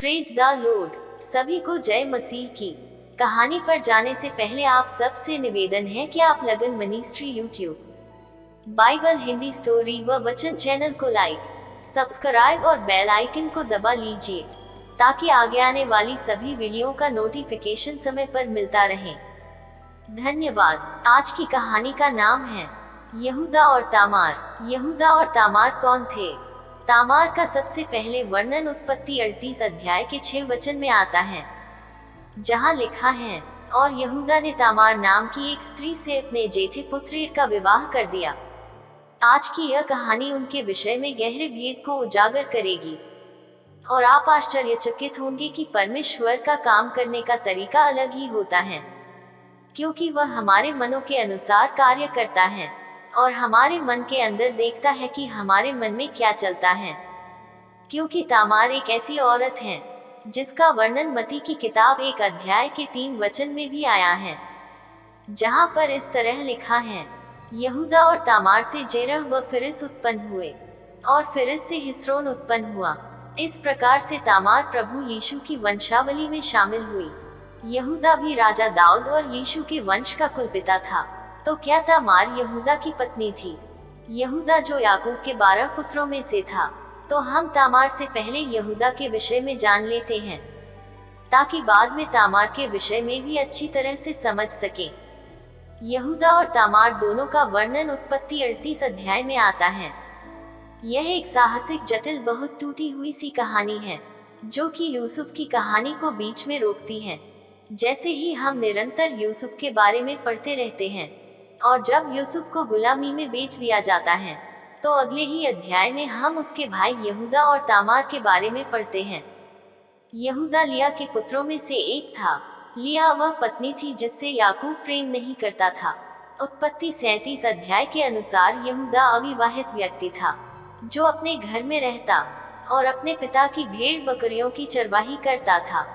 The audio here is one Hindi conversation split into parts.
Praise the Lord. सभी को जय मसीह की। कहानी पर जाने से पहले आप सबसे निवेदन है कि आप लगन ministry YouTube Bible Hindi story व वचन चैनल को लाइक, सब्सक्राइब और बेल आइकन को दबा लीजिए ताकि आगे आने वाली सभी वीडियो का नोटिफिकेशन समय पर मिलता रहे। धन्यवाद। आज की कहानी का नाम है यहूदा और तामार। यहूदा और तामार कौन थे? तामार का सबसे पहले वर्णन उत्पत्ति 38 अध्याय के 6 वचन में आता है, जहां लिखा है, और यहूदा ने तामार नाम की एक स्त्री से अपने जेठे पुत्र का विवाह कर दिया। आज की यह कहानी उनके विषय में गहरे भेद को उजागर करेगी और आप आश्चर्यचकित होंगे कि परमेश्वर का काम करने का तरीका अलग ही होता है, क्योंकि वह हमारे मनों के अनुसार कार्य करता है और हमारे मन के अंदर देखता है कि हमारे मन में क्या चलता है। क्योंकि तामार एक ऐसी औरत है जिसका वर्णन मती की किताब 1 अध्याय के 3 वचन में भी आया है, जहां पर इस तरह लिखा है, यहूदा और तामार से जेरह व फिरिस उत्पन्न हुए और फिरिस से हिस्रोन उत्पन्न हुआ। इस प्रकार से तामार प्रभु यीशु की वंशावली में शामिल हुई। यहूदा भी राजा दाऊद और यीशु के वंश का कुलपिता था। तो क्या तामार यहूदा की पत्नी थी? यहूदा जो याकूब के 12 पुत्रों में से था। तो हम तामार से पहले यहूदा के विषय में जान लेते हैं, ताकि बाद में तामार के विषय में भी अच्छी तरह से समझ सकें। यहूदा और तामार दोनों का वर्णन उत्पत्ति 38 अध्याय में आता है। यह एक साहसिक, जटिल, बहुत टूटी हुई सी कहानी है, जो कि यूसुफ की कहानी को बीच में रोकती है। जैसे ही हम निरंतर यूसुफ के बारे में पढ़ते रहते हैं, और जब यूसुफ को गुलामी में बेच दिया जाता है, तो अगले ही अध्याय में हम उसके भाई यहूदा और तामार के बारे में पढ़ते हैं। यहूदा लिया के पुत्रों में से एक था। लिया वह पत्नी थी जिससे याकूब प्रेम नहीं करता था। उत्पत्ति 37 अध्याय के अनुसार यहूदा अविवाहित व्यक्ति था, जो अपने घर में रहता और अपने पिता की भेड़ बकरियों की चरवाही करता था।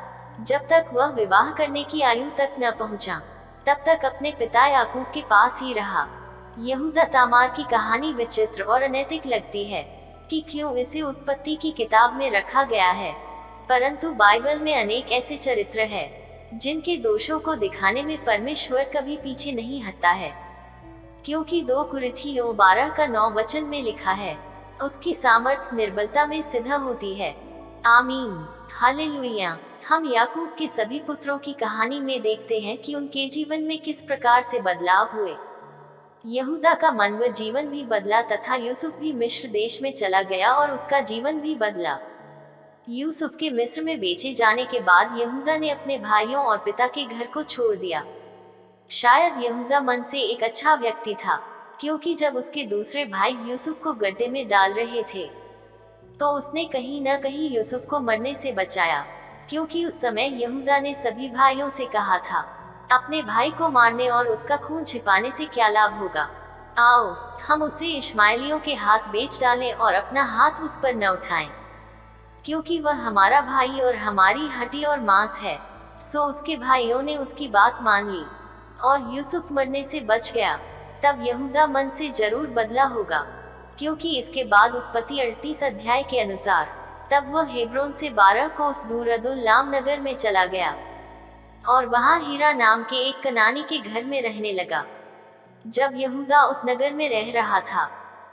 जब तक वह विवाह करने की आयु तक न पहुंचा, तब तक अपने पिता याकूब के पास ही रहा। यहूदा तामार की कहानी विचित्र और अनैतिक लगती है कि क्यों इसे उत्पत्ति की किताब में रखा गया है, परंतु बाइबल में अनेक ऐसे चरित्र हैं जिनके दोषों को दिखाने में परमेश्वर कभी पीछे नहीं हटता है। क्योंकि 2 कुरिन्थियों 12 का 9 वचन में लिखा है, उसकी सामर्थ निर्बलता में सिद्ध होती है। आमीन, हालेलुया। हम याकूब के सभी पुत्रों की कहानी में देखते हैं कि उनके जीवन में किस प्रकार से बदलाव हुए। यहूदा का मन व जीवन भी बदला तथा यूसुफ भी मिस्र देश में चला गया और उसका जीवन भी बदला। यूसुफ के मिस्र में बेचे जाने के बाद यहूदा ने अपने भाइयों और पिता के घर को छोड़ दिया। शायद यहूदा मन से एक अच्छा व्यक्ति था, क्योंकि जब उसके दूसरे भाई यूसुफ को गड्ढे में डाल रहे थे, तो उसने कहीं न कहीं यूसुफ को मरने से बचाया। क्योंकि उस समय यहूदा ने सभी भाइयों से कहा था, अपने भाई को मारने और उसका खून छिपाने से क्या लाभ होगा। आओ हम उसे इश्माएलियों के हाथ बेच डालें और अपना हाथ उस पर न उठाएं, क्योंकि वह हमारा भाई और हमारी हड्डी और मांस है। सो उसके भाइयों ने उसकी बात मान ली और यूसुफ मरने से बच गया। तब यहूदा मन से जरूर बदला होगा, क्योंकि इसके बाद उत्पत्ति 38 अध्याय के अनुसार तब वह हेब्रोन से 12 कोस दूर अदुल्लाम नगर में चला गया और वहां हीरा नाम के एक कनानी के घर में रहने लगा। जब यहूदा उस नगर में रह रहा था,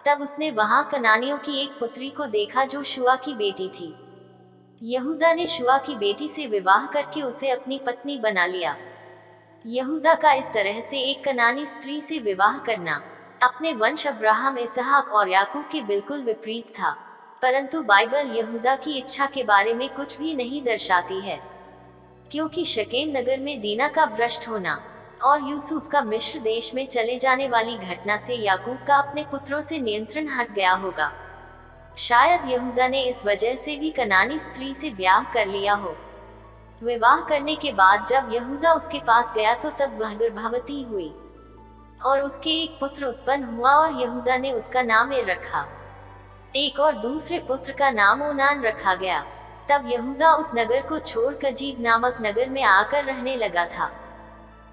तब उसने वहां कनानियों की एक पुत्री को देखा जो शुआ की बेटी थी। यहूदा ने शुआ की बेटी से विवाह करके उसे अपनी पत्नी बना लिया। यहूदा का इस तरह से एक कनानी स्त्री से विवाह करना अपने वंश अब्राहम, इसहाक और याकूब के बिल्कुल विपरीत था। परंतु बाइबल यहूदा की इच्छा के बारे में कुछ भी नहीं दर्शाती है, क्योंकि शकेम नगर में दीना का भ्रष्ट होना और यूसुफ का मिस्र देश में चले जाने वाली घटना से याकूब का अपने पुत्रों से नियंत्रण हट गया होगा। शायद यहूदा ने इस वजह से भी कनानी स्त्री से ब्याह कर लिया हो। विवाह करने के बाद जब यहूदा उसके पास गया तो तब वह गर्भवती हुई और उसके एक पुत्र उत्पन्न हुआ और यहूदा ने उसका नाम एर रखा। एक और दूसरे पुत्र का नाम ओनान रखा गया। तब यहूदा उस नगर को छोड़ कजीब नामक नगर में आकर रहने लगा था।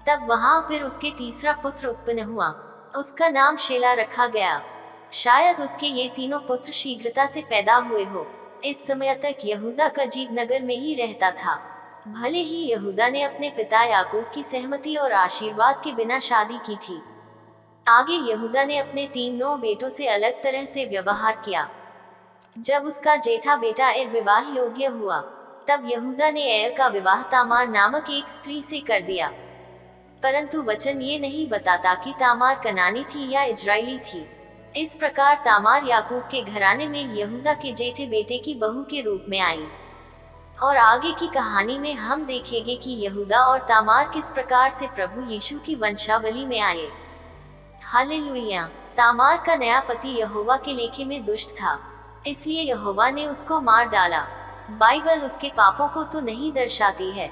तब वहां फिर उसके तीसरा पुत्र उत्पन्न हुआ, उसका नाम शेला रखा गया। शायद उसके ये तीनों पुत्र शीघ्रता से पैदा हुए हो। इस समय तक यहूदा कजीब नगर में ही रहता था। भले ही यहूदा ने अपने पिता याकूब की सहमति और आशीर्वाद के बिना शादी की थी। आगे यहूदा ने अपने 3 बेटों से अलग तरह से व्यवहार किया। जब उसका जेठा बेटा एर विवाह योग्य हुआ, तब यहूदा ने एर का विवाह तामार नामक एक स्त्री से कर दिया। परंतु वचन ये नहीं बताता कि तामार कनानी थी या इजरायली थी। इस प्रकार तामार याकूब के घराने में यहूदा के जेठे बेटे की बहू के रूप में आई। और आगे की कहानी में हम देखेंगे कि यहूदा और तामार किस प्रकार से प्रभु यीशु की वंशावली में आए। हालेलुया। तामार का नया पति यहोवा के लेखे में दुष्ट था, इसलिए यहोवा ने उसको मार डाला। बाइबल उसके पापों को तो नहीं दर्शाती है,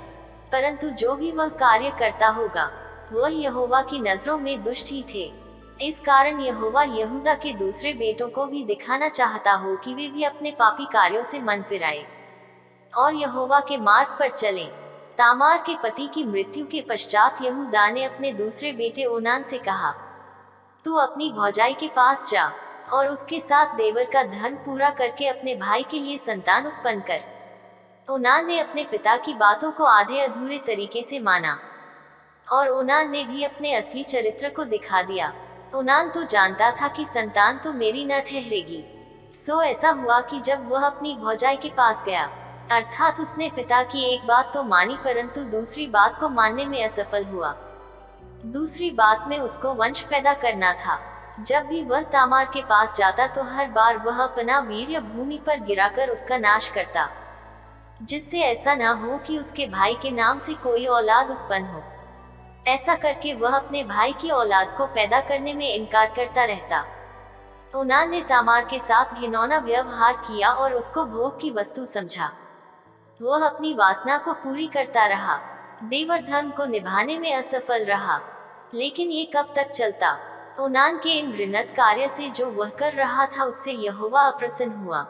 परंतु जो भी वह कार्य करता होगा वह यहोवा की नजरों में दुष्ट ही थे। इस कारण यहोवा यहूदा के दूसरे बेटों को भी दिखाना चाहता हो कि वे भी अपने पापी कार्यों से मन फिराए और यहोवा के मार्ग पर चलें। तामार के पति की मृत्यु के पश्चात यहूदा ने अपने दूसरे बेटे ओनान से कहा, तू अपनी भौजाई के पास जा और उसके साथ देवर का धर्म पूरा करके अपने भाई के लिए संतान उत्पन्न कर। ओनान ने अपने पिता की बातों को आधे अधूरे तरीके से माना और ओनान ने भी अपने असली चरित्र को दिखा दिया। ओनान तो जानता था कि संतान तो मेरी न ठहरेगी। सो ऐसा हुआ कि जब वह अपनी भौजाई के पास गया, अर्थात उसने पिता की एक बात तो मानी परंतु दूसरी बात को मानने में असफल हुआ। दूसरी बात में उसको वंश पैदा करना था। जब भी वह तामार के पास जाता तो हर बार वह अपना वीर्य भूमि पर गिराकर उसका नाश करता, जिससे ऐसा न हो कि उसके भाई के नाम से कोई औलाद उत्पन्न हो। ऐसा करके वह अपने भाई की औलाद को पैदा करने में इनकार करता रहता। ओनान ने तामार के साथ घिनौना व्यवहार किया और उसको भोग की वस्तु समझा। वह अपनी वासना को पूरी करता रहा, देवर धर्म को निभाने में असफल रहा। लेकिन ये कब तक चलता? ओनान के इन घृणित कार्य से जो वह कर रहा था उससे यहोवा अप्रसन्न हुआ।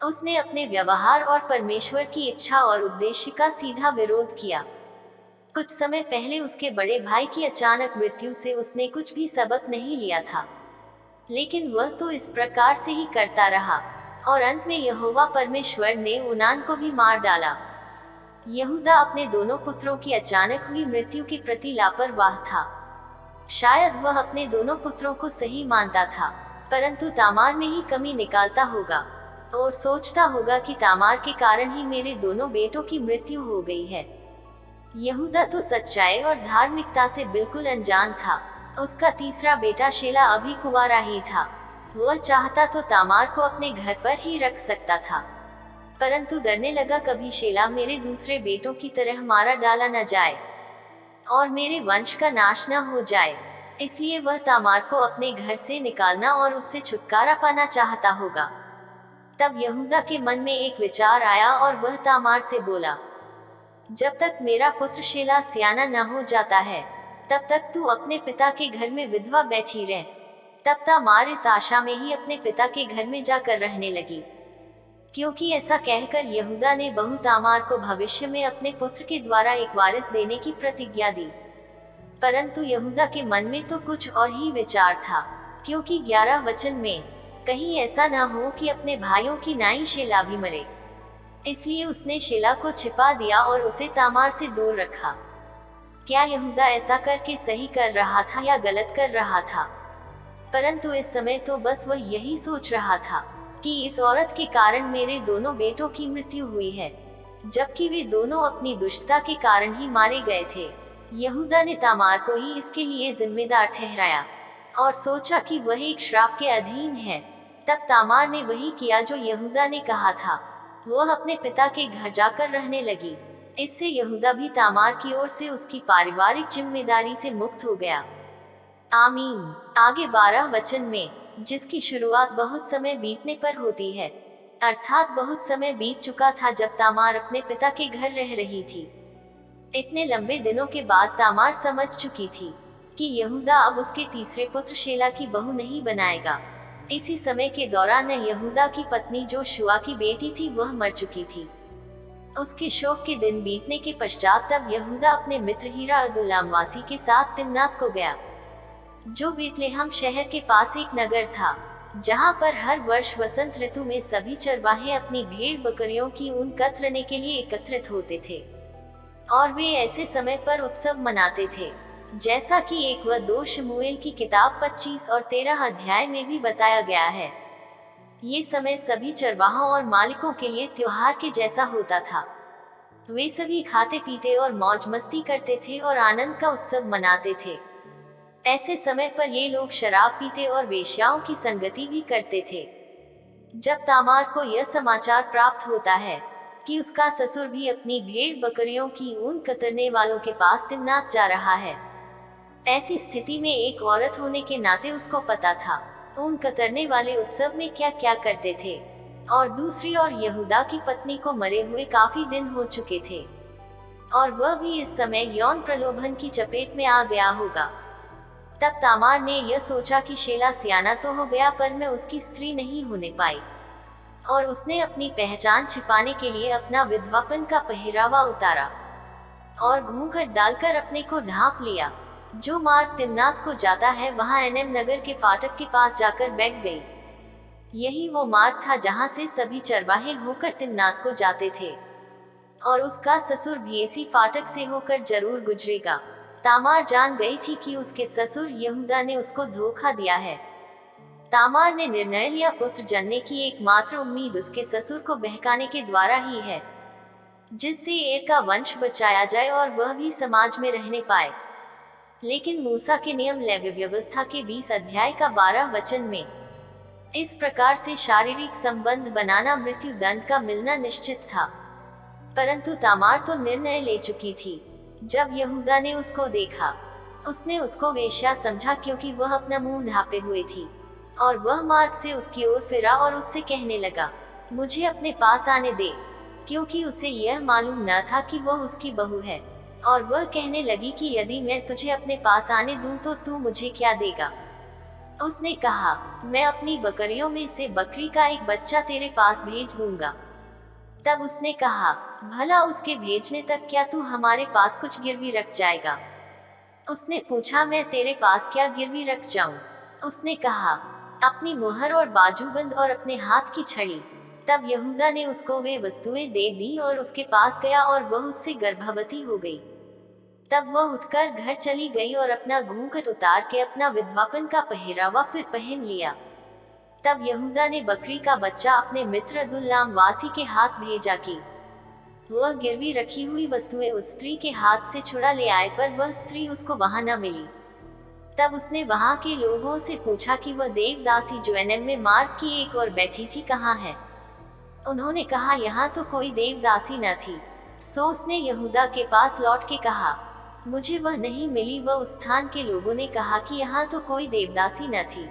उसने अपने व्यवहार और परमेश्वर की इच्छा और उद्देश्य का सीधा विरोध किया। कुछ समय पहले उसके बड़े भाई की अचानक मृत्यु से उसने कुछ भी सबक नहीं लिया था, लेकिन वह तो इस प्रकार से ही करता रहा और अंत में यहोवा परमेश्वर ने ओनान को भी मार डाला। यहूदा अपने दोनों पुत्रों की अचानक हुई मृत्यु के प्रति लापरवाह था। शायद वह अपने दोनों पुत्रों को सही मानता था, परंतु तामार में ही कमी निकालता होगा और सोचता होगा कि तामार के कारण ही मेरे दोनों बेटों की मृत्यु हो गई है। यहूदा तो सच्चाई और धार्मिकता से बिल्कुल अनजान था। उसका तीसरा बेटा शेला अभी कुंवारा ही था। वह चाहता तो तामार को अपने घर पर ही रख सकता था, परंतु डरने लगा कभी शेला मेरे दूसरे बेटों की तरह मारा डाला न जाए और मेरे वंश का नाश न हो जाए। इसलिए वह तामार को अपने घर से निकालना और उससे छुटकारा पाना चाहता होगा। तब यहूदा के मन में एक विचार आया और वह तामार से बोला, जब तक मेरा पुत्र शेला सियाना न हो जाता है तब तक तू अपने पिता के घर में विधवा बैठी रह। तब तामार इस आशा में ही अपने पिता के घर में जाकर रहने लगी, क्योंकि ऐसा कहकर यहूदा ने बहू तामार को भविष्य में अपने पुत्र के द्वारा एक वारिस देने की प्रतिज्ञा दी। परंतु यहूदा के मन में तो कुछ और ही विचार था, क्योंकि 11 वचन में, कहीं ऐसा न हो कि अपने भाइयों की नाई शेला भी मरे। इसलिए उसने शेला को छिपा दिया और उसे तामार से दूर रखा। क्या यहूदा ऐसा करके सही कर रहा था या गलत कर रहा था? परंतु इस समय तो बस वह यही सोच रहा था कि इस औरत के कारण मेरे दोनों बेटों की मृत्यु हुई है, जबकि वे दोनों अपनी दुष्टता के कारण ही मारे गए थे। यहूदा ने तामार को ही इसके लिए जिम्मेदार ठहराया और सोचा कि वह एक श्राप के अधीन है। तब तामार ने वही किया जो यहूदा ने कहा था। वह अपने पिता के घर जाकर रहने लगी। इससे यहूदा भी तामार की ओर से उसकी पारिवारिक जिम्मेदारी से मुक्त हो गया। आमीन। आगे 12 वचन में, जिसकी शुरुआत बहुत समय बीतने पर होती है, अर्थात बहुत समय बीत चुका था जब तामार अपने पिता के घर रह रही थी। इतने लंबे दिनों के बाद तामार समझ चुकी थी कि यहूदा अब उसके तीसरे पुत्र शेला की बहू नहीं बनाएगा। इसी समय के दौरान यहूदा की पत्नी जो शुआ की बेटी थी वह मर चुकी थी। उसके शोक के दिन बीतने के पश्चात तब यहूदा अपने मित्र हीरा अदुल्लाम के साथ तिम्नात को गया, जो बेतलेहम शहर के पास एक नगर था। जहाँ पर हर वर्ष वसंत ऋतु में सभी चरवाहे अपनी भेड़ बकरियों की ऊन कतरने के लिए एकत्रित होते थे और वे ऐसे समय पर उत्सव मनाते थे, जैसा कि 1 व 2 शमूएल की किताब 25 और 13 अध्याय में भी बताया गया है। ये समय सभी चरवाहों और मालिकों के लिए त्योहार के जैसा होता था। वे सभी खाते पीते और मौज मस्ती करते थे और आनंद का उत्सव मनाते थे। ऐसे समय पर ये लोग शराब पीते और वेश्याओं की संगति भी करते थे। जब तामार को यह समाचार प्राप्त होता है कि उसका ससुर भी अपनी भेड़ बकरियों की ऊन कतरने वालों के पास तिम्नात जा रहा है, ऐसी स्थिति में एक औरत होने के नाते उसको पता था ऊन कतरने वाले उत्सव में क्या क्या करते थे, और दूसरी ओर यहूदा की पत्नी को मरे हुए काफी दिन हो चुके थे और वह भी इस समय यौन प्रलोभन की चपेट में आ गया होगा। तब तामार ने यह सोचा कि शेला सियाना तो हो गया पर मैं उसकी स्त्री नहीं होने पाई, और उसने अपनी पहचान छिपाने के लिए अपना विधवापन का पहरावा उतारा और घूंघट डालकर अपने को ढांप लिया। जो मार्ग तिम्नात को जाता है वहां एनएम नगर के फाटक के पास जाकर बैठ गई। यही वो मार्ग था जहां से सभी चरवाहे होकर तिम्नात को जाते थे और उसका ससुर भी इसी फाटक से होकर जरूर गुजरेगा। तामार जान गई थी कि उसके ससुर यहूदा ने उसको धोखा दिया है। तामार ने निर्णय लिया पुत्र जनने की एकमात्र उम्मीद उसके ससुर को बहकाने के द्वारा ही है, जिससे एर का वंश बचाया जाए और वह भी समाज में रहने पाए। लेकिन मूसा के नियम लेवी व्यवस्था के 20 अध्याय का 12 वचन में इस प्रकार से शारीरिक संबंध बनाना मृत्यु दंड का मिलना निश्चित था। परंतु तामार तो निर्णय ले चुकी थी। जब यहूदा ने उसको देखा, उसने उसको वेश्या समझा क्योंकि वह अपना मुंह ढांपे हुए थी, और वह मार्ग से उसकी ओर फिरा और उससे कहने लगा, मुझे अपने पास आने दे, क्योंकि उसे यह मालूम न था कि वह उसकी बहू है। और वह कहने लगी कि यदि मैं तुझे अपने पास आने दूं तो तू मुझे क्या देगा? उसने कहा, मैं अपनी बकरियों में से बकरी का एक बच्चा तेरे पास भेज दूंगा। तब उसने कहा, भला उसके भेजने तक क्या तू हमारे पास कुछ गिरवी रख जाएगा? उसने पूछा, मैं तेरे पास क्या गिरवी रख जाऊं? उसने कहा, अपनी मुहर और बाजूबंद और अपने हाथ की छड़ी। तब यहूदा ने उसको वे वस्तुएं दे दी और उसके पास गया और वह उससे गर्भवती हो गई। तब वह उठकर घर चली गई और अपना घूंघट उतार के अपना विधवापन का पहरावा फिर पहन लिया। तब यहूदा ने बकरी का बच्चा अपने मित्र दुल्लाम वासी के हाथ भेजा कि वह गिरवी रखी हुई वस्तुएं उस स्त्री के हाथ से छुड़ा ले आए, पर वह स्त्री उसको वहां न मिली। तब उसने वहां के लोगों से पूछा कि वह देवदासी जो एनएम में मार्ग की एक और बैठी थी कहाँ है? उन्होंने कहा, यहाँ तो कोई देवदासी न थी। सो उसने यहूदा के पास लौट के कहा, मुझे वह नहीं मिली। वह उस स्थान के लोगों ने कहा कि यहाँ तो कोई देवदासी न थी।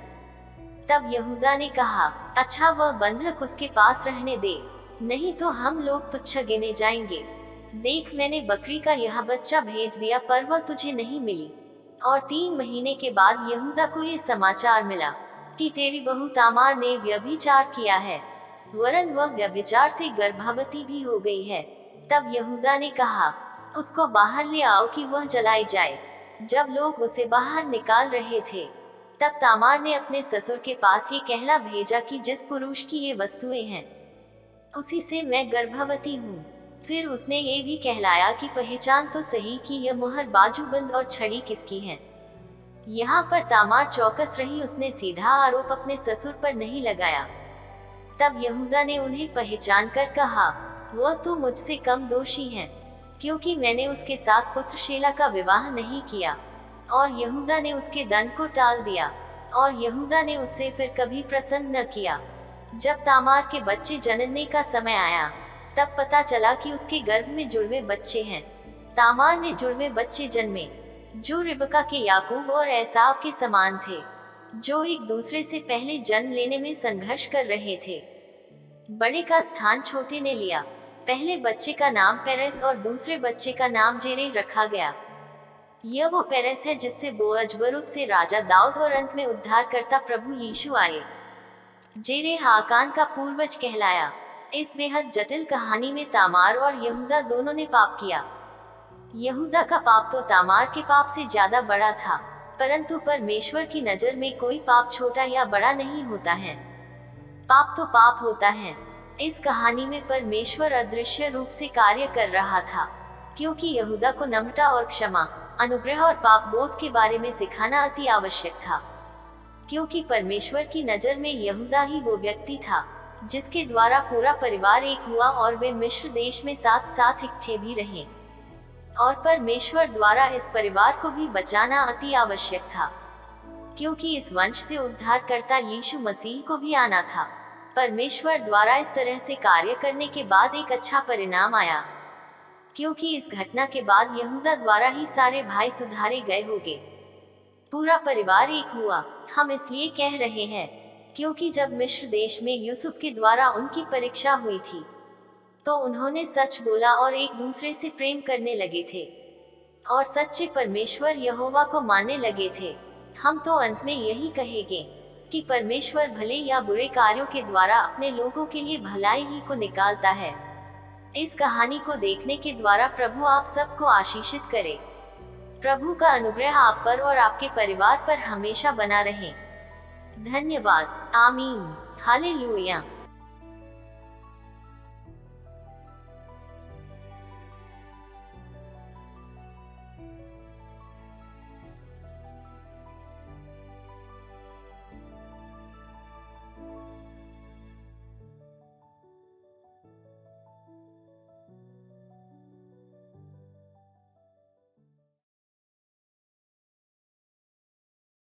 तब यहूदा ने कहा, अच्छा, वह बंधक उसके पास रहने दे, नहीं तो हम लोग तुच्छ गिने जाएंगे। देख, मैंने बकरी का यह बच्चा भेज दिया, पर वह तुझे नहीं मिली। और 3 महीने के बाद यहूदा को ये समाचार मिला कि तेरी बहू तामार ने व्यभिचार किया है, वरन वह व्यभिचार से गर्भवती भी हो गई है। तब यहूदा ने कहा, उसको बाहर ले आओ कि वह जलाई जाए। जब लोग उसे बाहर निकाल रहे थे, तब तामार ने अपने ससुर के पास ये कहला भेजा कि जिस पुरुष की ये वस्तुएं हैं, उसी से मैं गर्भवती हूँ। फिर उसने ये भी कहलाया कि पहचान तो सही कि यह मुहर, बाजूबंद और छड़ी किसकी है। यहाँ पर तामार चौकस रही, उसने सीधा आरोप अपने ससुर पर नहीं लगाया। तब यहूदा ने उन्हें पहचान कर कहा, वह तो मुझसे कम दोषी है, क्योंकि मैंने उसके साथ पुत्र शेला का विवाह नहीं किया। और यहूदा ने उसके दंड को टाल दिया, और यहूदा ने उससे फिर कभी प्रसन्न न किया। जब तामार के बच्चे जनने का समय आया, तब पता चला कि उसके गर्भ में जुड़वे बच्चे हैं। तामार ने जुड़वे बच्चे जन्मे, जो रिबका के याकूब और एसाव के समान थे, जो एक दूसरे से पहले जन्म लेने में संघर्ष कर रहे थे। बड़े का स्थान छोटे ने लिया। पहले बच्चे का नाम पेरेस और दूसरे बच्चे का नाम जेरे रखा गया। यह वो पेरेस है जिससे बोअज बरूत से राजा दाऊद और अंत में उद्धारकर्ता प्रभु यीशु आए। जेरे हाकान का पूर्वज कहलाया। इस बेहद जटिल कहानी में तामार और यहूदा दोनों ने पाप किया। यहूदा का पाप तो तामार के पाप से ज्यादा बड़ा था। परंतु परमेश्वर की नजर में कोई पाप छोटा या बड़ा नहीं होता है। पाप तो पाप होता है। इस कहानी में परमेश्वर अदृश्य रूप से कार्य कर रहा था, क्योंकि यहूदा को नम्रता और क्षमा, अनुग्रह और पाप बोध के बारे में सिखाना अति आवश्यक था, क्योंकि परमेश्वर की नजर में यहूदा ही वो व्यक्ति था जिसके द्वारा पूरा परिवार एक हुआ और वे मिस्र देश में साथ साथ इकट्ठे भी रहे। और परमेश्वर द्वारा इस परिवार को भी बचाना अति आवश्यक था, क्योंकि इस वंश से उद्धारकर्ता यीशु मसीह को भी आना था। परमेश्वर द्वारा इस तरह से कार्य करने के बाद एक अच्छा परिणाम आया, क्योंकि इस घटना के बाद यहूदा द्वारा ही सारे भाई सुधारे गए होंगे। पूरा परिवार एक हुआ। हम इसलिए कह रहे हैं क्योंकि जब मिस्र देश में यूसुफ के द्वारा उनकी परीक्षा हुई थी तो उन्होंने सच बोला और एक दूसरे से प्रेम करने लगे थे और सच्चे परमेश्वर यहोवा को मानने लगे थे। हम तो अंत में यही कहेंगे कि परमेश्वर भले या बुरे कार्यों के द्वारा अपने लोगों के लिए भलाई ही को निकालता है। इस कहानी को देखने के द्वारा प्रभु आप सबको आशीषित करे। प्रभु का अनुग्रह आप पर और आपके परिवार पर हमेशा बना रहे। धन्यवाद। आमीन। हालेलुया।